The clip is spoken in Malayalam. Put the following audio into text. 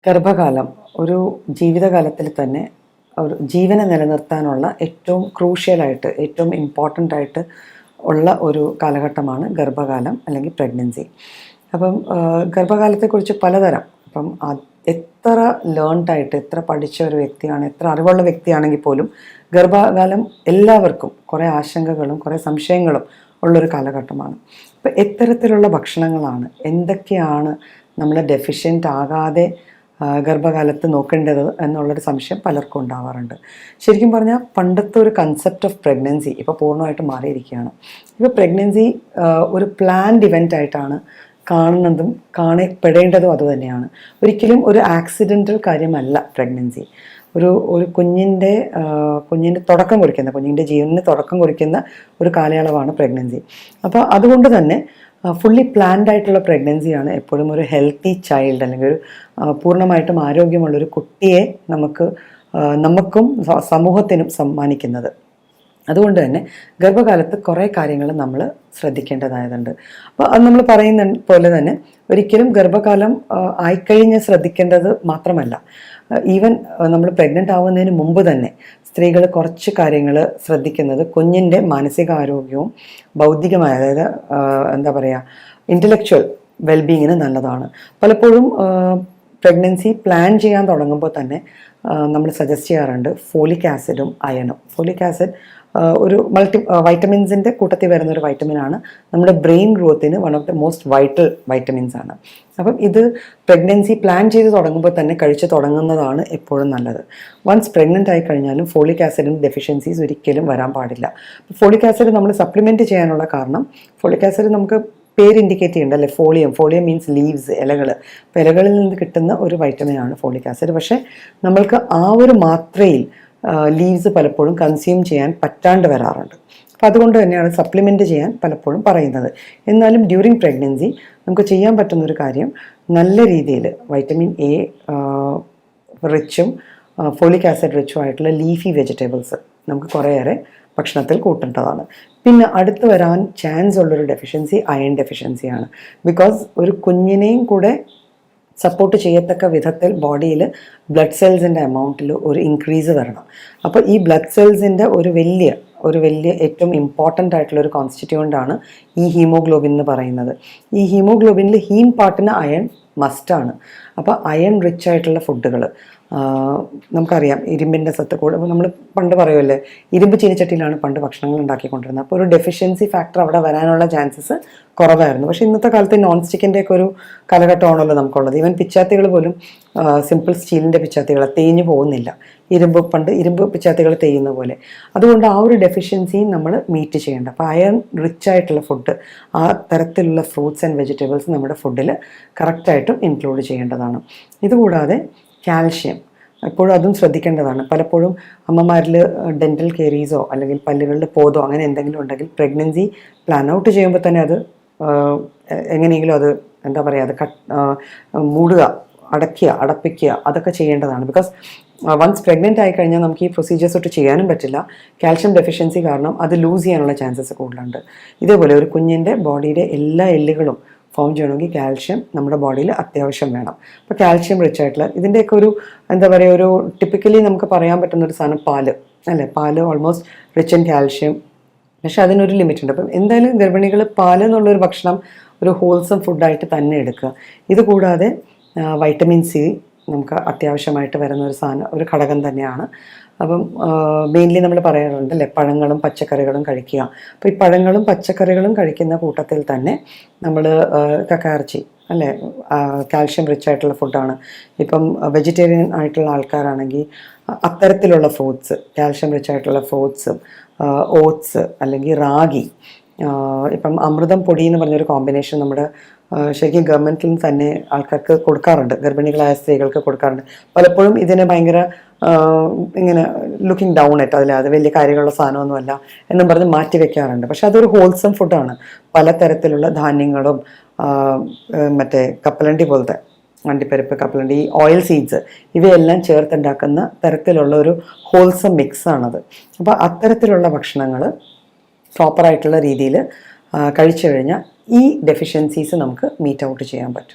ഗർഭകാലം ഒരു ജീവിതകാലത്തിൽ തന്നെ ഒരു ജീവനെ നിലനിർത്താനുള്ള ഏറ്റവും ക്രൂഷ്യലായിട്ട് ഏറ്റവും ഇമ്പോർട്ടൻ്റ് ആയിട്ട് ഉള്ള ഒരു കാലഘട്ടമാണ് ഗർഭകാലം അല്ലെങ്കിൽ പ്രഗ്നൻസി. അപ്പം ഗർഭകാലത്തെക്കുറിച്ച് പലതരം എത്ര ലേൺഡായിട്ട് എത്ര പഠിച്ച ഒരു വ്യക്തിയാണ്, എത്ര അറിവുള്ള വ്യക്തിയാണെങ്കിൽ പോലും ഗർഭകാലം എല്ലാവർക്കും കുറേ ആശങ്കകളും കുറേ സംശയങ്ങളും ഉള്ളൊരു കാലഘട്ടമാണ്. അപ്പം എത്തരത്തിലുള്ള ഭക്ഷണങ്ങളാണ്, എന്തൊക്കെയാണ് നമ്മൾ ഡെഫിഷ്യൻ്റ് ആകാതെ ഗർഭകാലത്ത് നോക്കേണ്ടത് എന്നുള്ളൊരു സംശയം പലർക്കും ഉണ്ടാവാറുണ്ട്. ശരിക്കും പറഞ്ഞാൽ പണ്ടത്തെ ഒരു കൺസെപ്റ്റ് ഓഫ് പ്രഗ്നൻസി ഇപ്പോൾ പൂർണ്ണമായിട്ട് മാറിയിരിക്കുകയാണ്. ഇപ്പോൾ പ്രഗ്നൻസി ഒരു പ്ലാൻഡ് ഇവൻ്റ് ആയിട്ടാണ് കാണുന്നതും കാണപ്പെടേണ്ടതും അതുതന്നെയാണ്. ഒരിക്കലും ഒരു ആക്സിഡൻ്റൽ കാര്യമല്ല പ്രഗ്നൻസി. ഒരു കുഞ്ഞിൻ്റെ തുടക്കം കുറിക്കുന്ന, കുഞ്ഞിൻ്റെ ജീവനിന് തുടക്കം കുറിക്കുന്ന ഒരു കാലയളവാണ് പ്രഗ്നൻസി. അപ്പോൾ അതുകൊണ്ട് തന്നെ ഫുള്ളി പ്ലാൻഡ് ആയിട്ടുള്ള പ്രഗ്നൻസിയാണ് എപ്പോഴും ഒരു ഹെൽത്തി ചൈൽഡ് അല്ലെങ്കിൽ ഒരു പൂർണ്ണമായിട്ടും ആരോഗ്യമുള്ളൊരു കുട്ടിയെ നമുക്കും സമൂഹത്തിനും സമ്മാനിക്കുന്നത്. അതുകൊണ്ട് തന്നെ ഗർഭകാലത്ത് കുറേ കാര്യങ്ങൾ നമ്മൾ ശ്രദ്ധിക്കേണ്ടതായതുണ്ട്. അപ്പോൾ അത് നമ്മൾ പറയുന്ന പോലെ തന്നെ ഒരിക്കലും ഗർഭകാലം ആയിക്കഴിഞ്ഞ് ശ്രദ്ധിക്കേണ്ടത് മാത്രമല്ല, ഈവൻ നമ്മൾ പ്രഗ്നൻ്റ് ആവുന്നതിന് മുമ്പ് തന്നെ സ്ത്രീകൾ കുറച്ച് കാര്യങ്ങൾ ശ്രദ്ധിക്കുന്നത് കുഞ്ഞിൻ്റെ മാനസികാരോഗ്യവും ബൗദ്ധികമായ, അതായത് എന്താ പറയുക, ഇൻ്റലക്ച്വൽ വെൽബീയിങ്ങിന് നല്ലതാണ്. പലപ്പോഴും പ്രഗ്നൻസി പ്ലാൻ ചെയ്യാൻ തുടങ്ങുമ്പോൾ തന്നെ നമ്മൾ സജസ്റ്റ് ചെയ്യാറുണ്ട് ഫോളിക് ആസിഡും അയണും. ഫോളിക് ആസിഡ് ഒരു വൈറ്റമിൻസിൻ്റെ കൂട്ടത്തിൽ വരുന്നൊരു വൈറ്റമിനാണ്. നമ്മുടെ ബ്രെയിൻ ഗ്രോത്തിന് one of the most vital vitamins ആണ്. അപ്പം ഇത് പ്രഗ്നൻസി പ്ലാൻ ചെയ്ത് തുടങ്ങുമ്പോൾ തന്നെ കഴിച്ച് തുടങ്ങുന്നതാണ് എപ്പോഴും നല്ലത്. വൺസ് പ്രഗ്നൻ്റ് ആയി കഴിഞ്ഞാലും ഫോളിക് ആസിഡിൻ്റെ ഡെഫിഷ്യൻസീസ് ഒരിക്കലും വരാൻ പാടില്ല. ഫോളിക് ആസിഡ് നമ്മൾ സപ്ലിമെൻറ്റ് ചെയ്യാനുള്ള കാരണം, ഫോളിക് ആസിഡ് നമുക്ക് പേര് ഇൻഡിക്കേറ്റ് ചെയ്യേണ്ടല്ലേ, ഫോളിയം മീൻസ് ലീവ്സ്, ഇലകൾ. അപ്പോൾ ഇലകളിൽ നിന്ന് കിട്ടുന്ന ഒരു വൈറ്റമിനാണ് ഫോളിക് ആസിഡ്. പക്ഷേ നമ്മൾക്ക് ആ ഒരു മാത്രയിൽ ലീവ്സ് പലപ്പോഴും കൺസ്യൂം ചെയ്യാൻ പറ്റാണ്ട് വരാറുണ്ട്. അപ്പം അതുകൊണ്ട് തന്നെയാണ് സപ്ലിമെൻറ്റ് ചെയ്യാൻ പലപ്പോഴും പറയുന്നത്. എന്നാലും ഡ്യൂറിങ് പ്രഗ്നൻസി നമുക്ക് ചെയ്യാൻ പറ്റുന്നൊരു കാര്യം, നല്ല രീതിയിൽ വൈറ്റമിൻ എ റിച്ചും ഫോളിക് ആസിഡ് റിച്ചും ആയിട്ടുള്ള ലീഫി വെജിറ്റബിൾസ് നമുക്ക് കുറേയേറെ ഭക്ഷണത്തിൽ കൂട്ടേണ്ടതാണ്. പിന്നെ അടുത്ത് വരാൻ ചാൻസ് ഉള്ളൊരു ഡെഫിഷ്യൻസി അയൺ ഡെഫിഷ്യൻസിയാണ്. ബിക്കോസ് ഒരു കുഞ്ഞിനെയും കൂടെ സപ്പോർട്ട് ചെയ്യത്തക്ക വിധത്തിൽ ബോഡിയിൽ ബ്ലഡ് സെൽസിൻ്റെ എമൗണ്ടിൽ ഒരു ഇൻക്രീസ് വരണം. അപ്പോൾ ഈ ബ്ലഡ് സെൽസിൻ്റെ ഒരു വലിയ ഏറ്റവും ഇമ്പോർട്ടൻ്റ് ആയിട്ടുള്ളൊരു കോൺസ്റ്റിറ്റ്യൂവൻ്റാണ് ഈ ഹീമോഗ്ലോബിൻ എന്ന് പറയുന്നത്. ഈ ഹീമോഗ്ലോബിനിൽ ഹീം പാർട്ടിന് അയൺ മസ്റ്റാണ്. അപ്പോൾ അയൺ റിച്ച് ആയിട്ടുള്ള ഫുഡുകൾ നമുക്കറിയാം, ഇരുമ്പിൻ്റെ സത്ത് കൂടെ നമ്മൾ പണ്ട് പറയുമല്ലേ, ഇരുമ്പ് ചീനിച്ചട്ടിയിലാണ് പണ്ട് ഭക്ഷണങ്ങൾ ഉണ്ടാക്കിക്കൊണ്ടിരുന്നത്. അപ്പോൾ ഒരു ഡെഫിഷ്യൻസി ഫാക്ടർ അവിടെ വരാനുള്ള ചാൻസസ് കുറവായിരുന്നു. പക്ഷേ ഇന്നത്തെ കാലത്ത് നോൺ സ്റ്റിക്കിൻ്റെയൊക്കെ ഒരു കാലഘട്ടമാണല്ലോ നമുക്കുള്ളത്. ഈവൻ പിച്ചാത്തികൾ പോലും സിമ്പിൾ സ്റ്റീലിൻ്റെ പിച്ചാത്തികൾ തേഞ്ഞു പോകുന്നില്ല, ഇരുമ്പ് പിച്ചാത്തികൾ തേയുന്ന പോലെ. അതുകൊണ്ട് ആ ഒരു ഡെഫിഷ്യൻസിയും നമ്മൾ മീറ്റ് ചെയ്യേണ്ട. അപ്പോൾ അയൺ റിച്ച് ആയിട്ടുള്ള ഫുഡ്, ആ തരത്തിലുള്ള ഫ്രൂട്ട്സ് ആൻഡ് വെജിറ്റബിൾസ് നമ്മുടെ ഫുഡിൽ കറക്റ്റായിട്ടും ഇൻക്ലൂഡ് ചെയ്യേണ്ടതാണ്. ഇതുകൂടാതെ കാൽഷ്യം എപ്പോഴും അതും ശ്രദ്ധിക്കേണ്ടതാണ്. പലപ്പോഴും അമ്മമാരിൽ ഡെൻ്റൽ കേരീസോ അല്ലെങ്കിൽ പല്ലുകളിൽ പോതോ അങ്ങനെ എന്തെങ്കിലും ഉണ്ടെങ്കിൽ പ്രഗ്നൻസി പ്ലാൻ ഔട്ട് ചെയ്യുമ്പോൾ തന്നെ അത് എങ്ങനെയെങ്കിലും അത് എന്താ പറയുക, അത് മൂടുക, അടപ്പിക്കുക, അതൊക്കെ ചെയ്യേണ്ടതാണ്. ബിക്കോസ് വൺസ് പ്രഗ്നൻ്റ് ആയി കഴിഞ്ഞാൽ നമുക്ക് ഈ പ്രൊസീജിയേഴ്സ് ഒട്ട് ചെയ്യാനും പറ്റില്ല. കാൽഷ്യം ഡെഫിഷ്യൻസി കാരണം അത് ലൂസ് ചെയ്യാനുള്ള ചാൻസസ് കൂടുതലുണ്ട്. ഇതേപോലെ ഒരു കുഞ്ഞിൻ്റെ ബോഡിയുടെ എല്ലാ എല്ലുകളും ഫോം ചെയ്യണമെങ്കിൽ കാൽഷ്യം നമ്മുടെ ബോഡിയിൽ അത്യാവശ്യം വേണം. അപ്പോൾ കാൽഷ്യം റിച്ച് ആയിട്ടുള്ള ഇതിൻ്റെയൊക്കെ ഒരു എന്താ പറയുക, ഒരു ടിപ്പിക്കലി നമുക്ക് പറയാൻ പറ്റുന്നൊരു സാധനം പാല് അല്ലേ. പാല് ഓൾമോസ്റ്റ് റിച്ച് ഇൻ കാൽഷ്യം, പക്ഷെ അതിനൊരു ലിമിറ്റ് ഉണ്ട്. അപ്പം എന്തായാലും ഗർഭിണികൾ പാല് എന്നുള്ളൊരു ഭക്ഷണം ഒരു ഹോൾസം ഫുഡായിട്ട് തന്നെ എടുക്കുക. ഇതുകൂടാതെ വൈറ്റമിൻ സി നമുക്ക് അത്യാവശ്യമായിട്ട് വരുന്ന ഒരു ഘടകം തന്നെയാണ്. അപ്പം മെയിൻലി നമ്മൾ പറയാറുണ്ട് അല്ലേ, പഴങ്ങളും പച്ചക്കറികളും കഴിക്കുക. അപ്പോൾ ഈ പഴങ്ങളും പച്ചക്കറികളും കഴിക്കുന്ന കൂട്ടത്തിൽ തന്നെ നമ്മൾ കക്കയിറച്ചി അല്ലേ, കാൽഷ്യം റിച്ച് ആയിട്ടുള്ള ഫുഡാണ്. ഇപ്പം വെജിറ്റേറിയൻ ആയിട്ടുള്ള ആൾക്കാരാണെങ്കിൽ അത്തരത്തിലുള്ള ഫ്രൂട്ട്സ്, കാൽഷ്യം റിച്ച് ആയിട്ടുള്ള ഫ്രൂട്ട്സും ഓട്സ് അല്ലെങ്കിൽ റാഗി, ഇപ്പം അമൃതം പൊടി എന്ന് പറഞ്ഞൊരു കോമ്പിനേഷൻ നമ്മുടെ ശരിക്കും ഗവൺമെൻറ്റിൽ തന്നെ ആൾക്കാർക്ക് കൊടുക്കാറുണ്ട്, ഗർഭിണികളായ സ്ത്രീകൾക്ക് കൊടുക്കാറുണ്ട്. പലപ്പോഴും ഇതിനെ ഭയങ്കര ഇങ്ങനെ ലുക്കിംഗ് ഡൗൺ ആയിട്ട് അത് വലിയ കാര്യമുള്ള സാധനമൊന്നുമല്ല എന്നും പറഞ്ഞ് മാറ്റി വെക്കാറുണ്ട്. പക്ഷെ അതൊരു ഹോൾസം ഫുഡാണ്. പലതരത്തിലുള്ള ധാന്യങ്ങളും മറ്റേ കപ്പലണ്ടി പോലത്തെ അണ്ടിപ്പരിപ്പ്, കപ്പലണ്ടി, ഓയിൽ സീഡ്സ് ഇവയെല്ലാം ചേർത്തുണ്ടാക്കുന്ന തരത്തിലുള്ള ഒരു ഹോൾസം മിക്സാണത്. അപ്പോൾ അത്തരത്തിലുള്ള ഭക്ഷണങ്ങൾ പ്രോപ്പറായിട്ടുള്ള രീതിയിൽ കഴിച്ചു കഴിഞ്ഞാൽ ഈ ഡെഫിഷ്യൻസീസ് നമുക്ക് മീറ്റ് ഔട്ട് ചെയ്യാൻ പറ്റും.